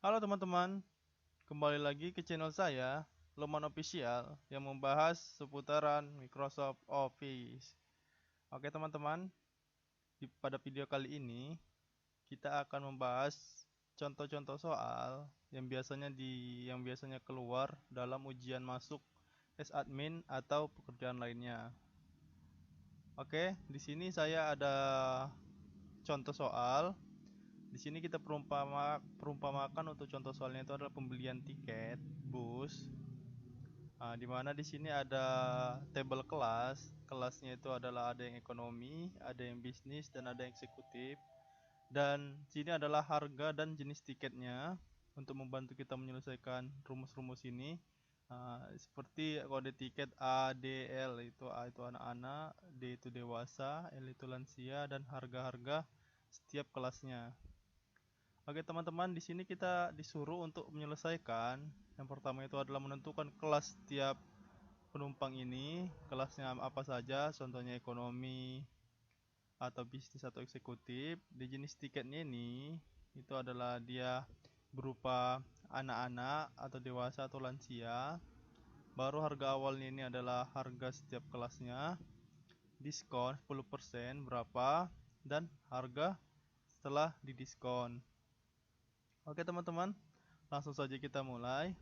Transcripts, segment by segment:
Halo teman-teman, kembali lagi ke channel saya, Loman Official, yang membahas seputaran Microsoft Office. Oke teman-teman, pada video kali ini kita akan membahas contoh-contoh soal yang biasanya keluar dalam ujian masuk admin atau pekerjaan lainnya. Oke, di sini saya ada contoh soal. Di sini kita perumpamakan untuk contoh soalnya itu adalah pembelian tiket bus. Nah, di mana di sini ada tabel kelas. Kelasnya itu adalah ada yang ekonomi, ada yang bisnis, dan ada yang eksekutif. Dan sini adalah harga dan jenis tiketnya untuk membantu kita menyelesaikan rumus-rumus ini. Seperti kode tiket A, D, L itu A itu anak-anak, D itu dewasa, L itu lansia, dan harga-harga setiap kelasnya. Oke teman-teman, di sini kita disuruh untuk menyelesaikan. Yang pertama itu adalah menentukan kelas setiap penumpang ini, kelasnya apa saja, contohnya ekonomi atau bisnis atau eksekutif. Di jenis tiketnya ini itu adalah dia berupa anak-anak atau dewasa atau lansia. Baru harga awalnya ini adalah harga setiap kelasnya, diskon 10% berapa, dan harga setelah didiskon. Oke teman-teman, langsung saja kita mulai.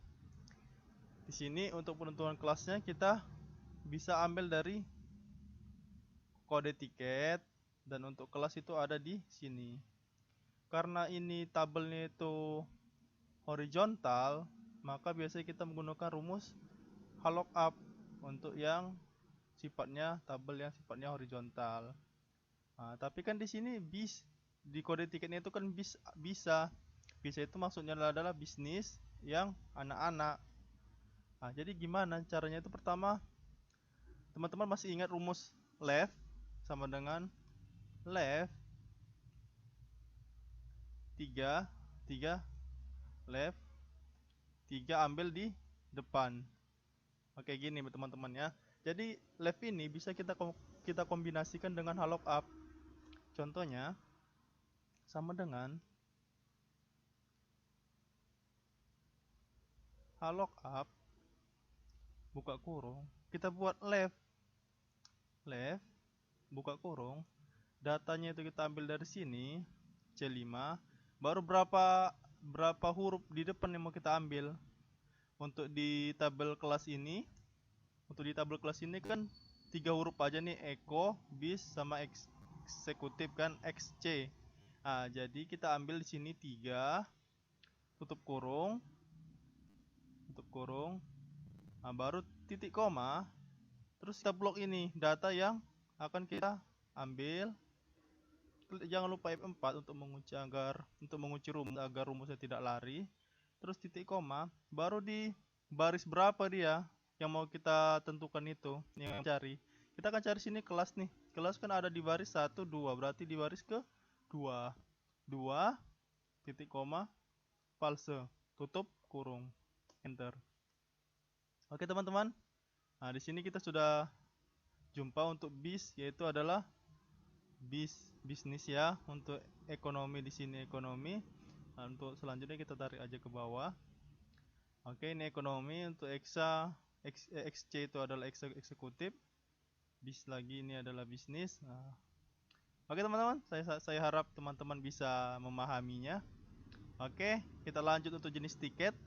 Di sini untuk penentuan kelasnya kita bisa ambil dari kode tiket, dan untuk kelas itu ada di sini. Karena ini tabelnya itu horizontal, maka biasanya kita menggunakan rumus lookup untuk yang sifatnya tabel yang sifatnya horizontal. Nah, tapi kan di sini di kode tiketnya itu kan bisa itu maksudnya adalah bisnis yang anak-anak. Nah, jadi gimana caranya itu? Pertama, teman-teman masih ingat rumus left sama dengan left 3 3 left 3 ambil di depan. Oke, gini teman-teman ya. Jadi left ini bisa kita kombinasikan dengan lookup. Contohnya sama dengan lookup buka kurung, kita buat left left buka kurung, datanya itu kita ambil dari sini C5, baru berapa huruf di depan yang mau kita ambil. Untuk di tabel kelas ini, kan 3 huruf aja nih, eko, bis, sama eksekutif kan, XC. Nah, jadi kita ambil di sini 3, tutup kurung, nah, baru titik koma, terus kita blok ini data yang akan kita ambil. Jangan lupa F4 untuk mengunci rumus agar rumusnya tidak lari. Terus titik koma, baru di baris berapa dia yang mau kita tentukan itu yang cari. Kita akan cari sini kelas nih. Kelas kan ada di baris 1, 2, berarti di baris ke 2. 2 titik koma false, tutup kurung, enter. Oke teman-teman. Nah, di sini kita sudah jumpa untuk bis, yaitu adalah bisnis ya. Untuk ekonomi di sini ekonomi. Nah, untuk selanjutnya kita tarik aja ke bawah. Oke, ini ekonomi. Untuk XC itu adalah eksekutif. Bis lagi ini adalah bisnis. Nah, oke teman-teman, saya harap teman-teman bisa memahaminya. Oke, kita lanjut untuk jenis tiket.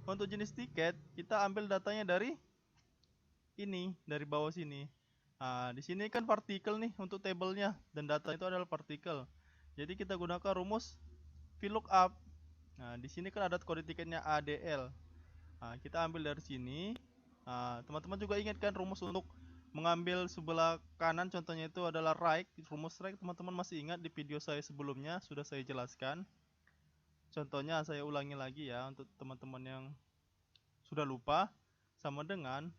Untuk jenis tiket, kita ambil datanya dari ini, dari bawah sini. Nah, di sini kan partikel nih untuk tabelnya, dan data itu adalah partikel. Jadi kita gunakan rumus VLOOKUP. Nah, di sini kan ada kode tiketnya ADL. Nah, kita ambil dari sini. Nah, teman-teman juga ingat kan rumus untuk mengambil sebelah kanan, contohnya itu adalah right. Rumus right teman-teman masih ingat, di video saya sebelumnya sudah saya jelaskan. Contohnya saya ulangi lagi ya untuk teman-teman yang sudah lupa. Sama dengan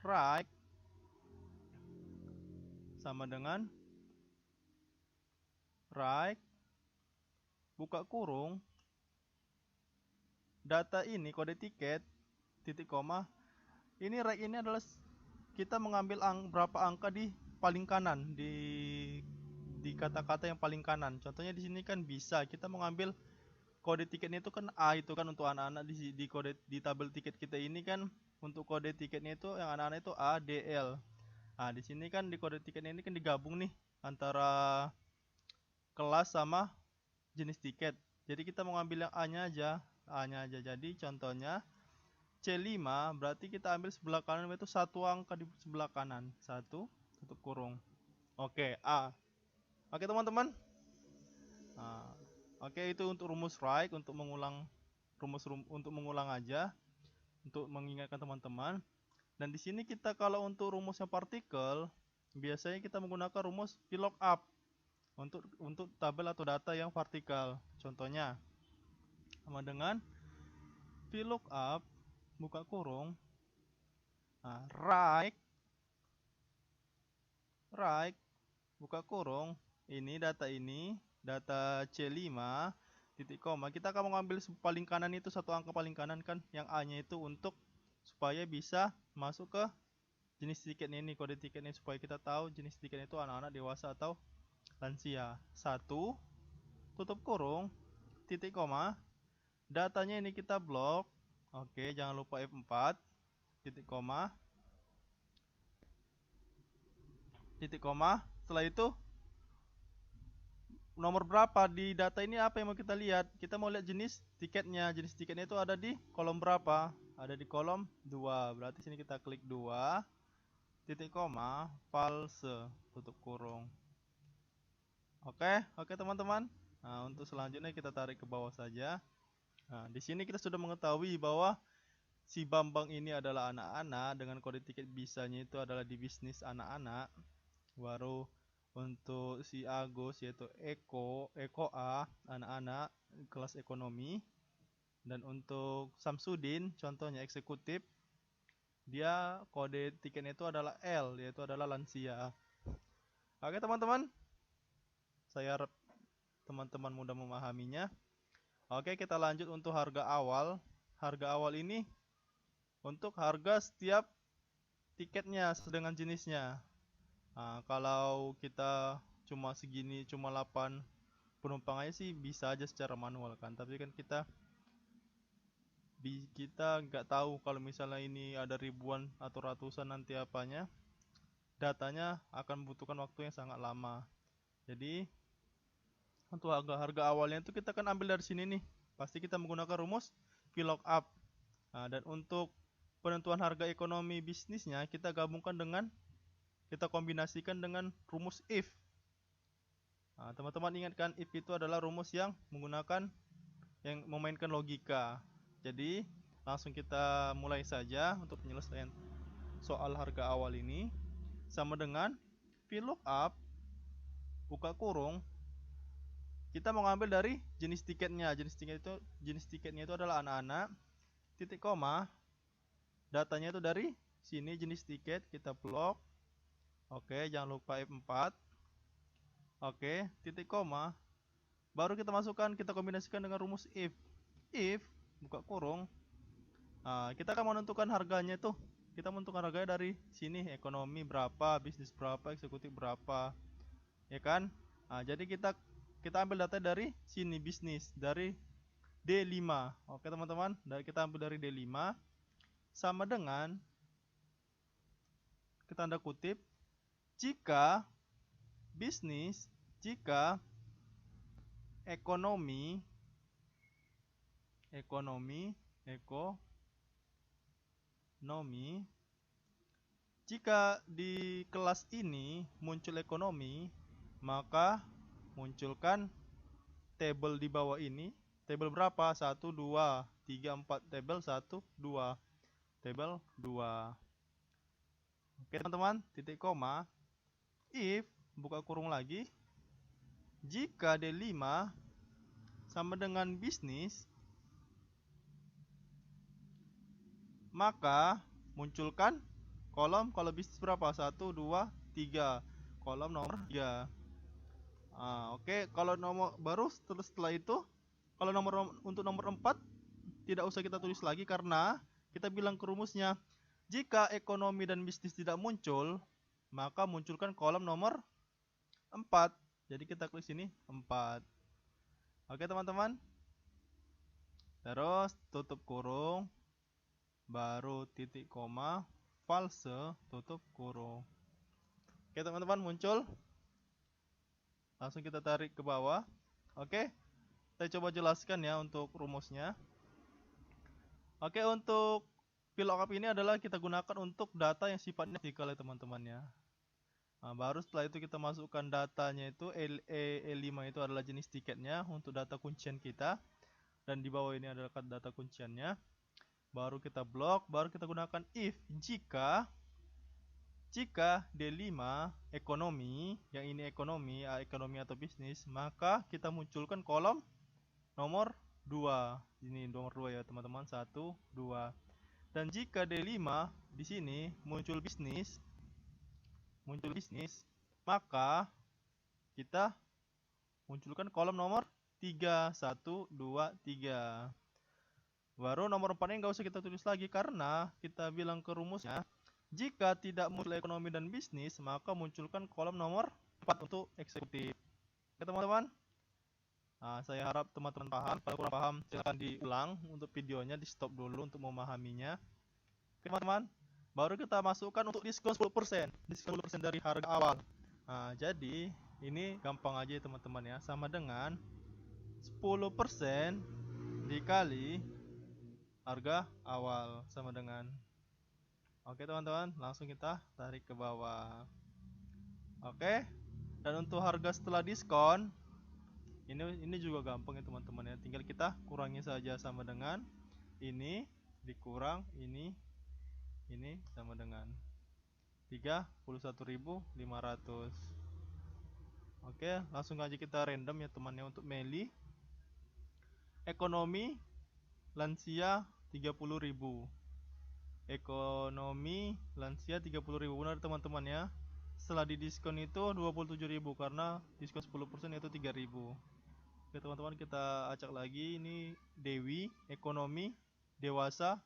right sama dengan right buka kurung, data ini kode tiket titik koma. Ini right ini adalah kita mengambil berapa angka di paling kanan, di kata-kata yang paling kanan. Contohnya di sini kan bisa kita mengambil kode tiketnya itu kan A itu kan untuk anak-anak di kode di tabel tiket kita ini kan untuk kode tiketnya itu yang anak-anak itu A, D, L. Nah, di sini kan di kode tiketnya ini kan digabung nih antara kelas sama jenis tiket. Jadi kita mau ngambil yang A-nya aja, A-nya aja. Jadi contohnya C5 berarti kita ambil sebelah kanan itu satu angka di sebelah kanan. Satu tutup kurung. Oke, A. Oke, teman-teman. Nah, oke, itu untuk rumus right, untuk mengulang untuk mengulang aja, untuk mengingatkan teman-teman. Dan di sini kita kalau untuk rumusnya partikel, biasanya kita menggunakan rumus VLOOKUP untuk tabel atau data yang vertikal. Contohnya sama dengan VLOOKUP buka kurung, nah, right buka kurung, ini data C5 titik koma, kita akan mengambil paling kanan itu satu angka paling kanan kan, yang A nya itu untuk supaya bisa masuk ke jenis tiketnya ini, kode tiketnya, supaya kita tahu jenis tiketnya itu anak-anak, dewasa atau lansia. Satu tutup kurung titik koma, datanya ini kita blok. Oke, jangan lupa F4 titik koma. Setelah itu nomor berapa di data ini, apa yang mau kita lihat? Kita mau lihat jenis tiketnya. Jenis tiketnya itu ada di kolom berapa? Ada di kolom 2. Berarti sini kita klik 2 titik koma false tutup kurung. Oke teman-teman. Nah, untuk selanjutnya kita tarik ke bawah saja. Nah, di sini kita sudah mengetahui bahwa si Bambang ini adalah anak-anak dengan kode tiket bisanya itu adalah di bisnis anak-anak. Baru untuk si Agus yaitu Eko A, anak-anak kelas ekonomi. Dan untuk Samsudin contohnya eksekutif, dia kode tiketnya itu adalah L, yaitu adalah lansia. Oke teman-teman, saya harap teman-teman mudah memahaminya. Oke, kita lanjut untuk harga awal. Harga awal ini untuk harga setiap tiketnya dengan jenisnya. Nah, kalau kita cuma segini, cuma 8 penumpang aja sih bisa aja secara manual kan. Tapi kan kita nggak tahu kalau misalnya ini ada ribuan atau ratusan nanti apanya, datanya akan membutuhkan waktu yang sangat lama. Jadi untuk harga awalnya itu kita akan ambil dari sini nih. Pasti kita menggunakan rumus VLOOKUP. Nah, dan untuk penentuan harga ekonomi bisnisnya kita gabungkan dengan, kita kombinasikan dengan rumus if. Nah, teman-teman ingatkan, if itu adalah rumus yang memainkan logika. Jadi langsung kita mulai saja untuk penyelesaian soal harga awal ini. Sama dengan VLOOKUP buka kurung, kita mau ngambil dari jenis tiketnya. Jenis tiketnya itu adalah anak-anak, titik koma, datanya itu dari sini jenis tiket, kita blok. Oke, jangan lupa F4. Oke, titik koma, baru kita masukkan, kita kombinasikan dengan rumus if. If buka kurung, nah, kita akan menentukan harganya tuh. Kita menentukan harganya dari sini, ekonomi berapa, bisnis berapa, eksekutif berapa, ya kan? Nah, jadi kita ambil data dari sini, bisnis dari D5. Oke teman-teman, kita ambil dari D5 sama dengan, kita tanda kutip, jika bisnis, jika ekonomi, jika di kelas ini muncul ekonomi, maka munculkan tabel di bawah ini. Tabel berapa? 1, 2, 3, 4. Tabel 1, 2. Tabel 2. Oke teman-teman, titik koma. If buka kurung lagi, jika D5 sama dengan bisnis, maka munculkan kolom, kalau bisnis berapa? 1, 2, 3. Kolom nomor 3. Oke, kalau nomor baru setelah itu, kalau untuk nomor 4 tidak usah kita tulis lagi karena kita bilang ke rumusnya, jika ekonomi dan bisnis tidak muncul, maka munculkan kolom nomor 4. Jadi kita klik sini 4. Oke teman-teman. terus tutup kurung, baru titik koma, false, tutup kurung. Oke teman-teman, muncul. Langsung kita tarik ke bawah. Oke, saya coba jelaskan ya untuk rumusnya. Oke, untuk VLOOKUP ini adalah kita gunakan untuk data yang sifatnya vertikal ya teman-teman ya. Nah, baru setelah itu kita masukkan datanya itu E5 itu adalah jenis tiketnya untuk data kuncian kita, dan di bawah ini adalah data kunciannya. Baru kita blok, baru kita gunakan if jika D5 ekonomi, yang ini ekonomi atau bisnis, maka kita munculkan kolom nomor 2. Ini nomor 2 ya teman-teman, 1, 2. Dan jika D5 di sini muncul bisnis, maka kita munculkan kolom nomor 3, 1, 2, 3. Baru nomor 4 ini nggak usah kita tulis lagi karena kita bilang ke rumusnya, jika tidak muncul ekonomi dan bisnis, maka munculkan kolom nomor 4 untuk eksekutif. Oke teman-teman, nah, saya harap teman-teman paham. Kalau kurang paham silahkan diulang untuk videonya, di stop dulu untuk memahaminya. Oke teman-teman, baru kita masukkan untuk diskon 10%, dari harga awal. Nah, jadi ini gampang aja teman-teman ya, sama dengan 10% dikali harga awal sama dengan. Oke teman-teman, langsung kita tarik ke bawah. Oke, dan untuk harga setelah diskon ini juga gampang ya teman-teman ya, tinggal kita kurangi saja sama dengan ini dikurang ini sama dengan 31.500. Oke, langsung aja kita random ya temannya untuk Meli. Ekonomi lansia 30.000. Ekonomi lansia 30.000, benar teman-teman ya. Setelah didiskon itu 27.000 karena diskon 10% yaitu 3.000. Oke teman-teman, kita acak lagi. Ini Dewi, ekonomi dewasa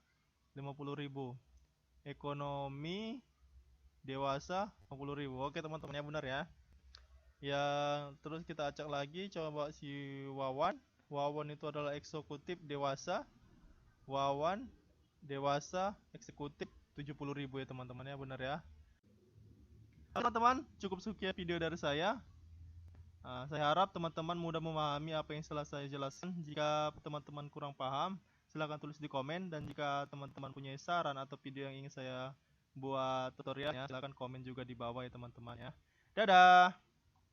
50.000. Ekonomi dewasa 50.000. Oke teman-teman ya, benar ya. Ya, terus kita acak lagi, coba si Wawan. Wawan itu adalah eksekutif dewasa. Wawan dewasa eksekutif 70.000 ya teman-teman ya, benar ya. Teman-teman, cukup sekian video dari saya. Saya harap teman-teman mudah memahami apa yang telah saya jelaskan. Jika teman-teman kurang paham, silahkan tulis di komen. Dan jika teman-teman punya saran atau video yang ingin saya buat tutorialnya, silahkan komen juga di bawah ya teman-teman ya. Dadah!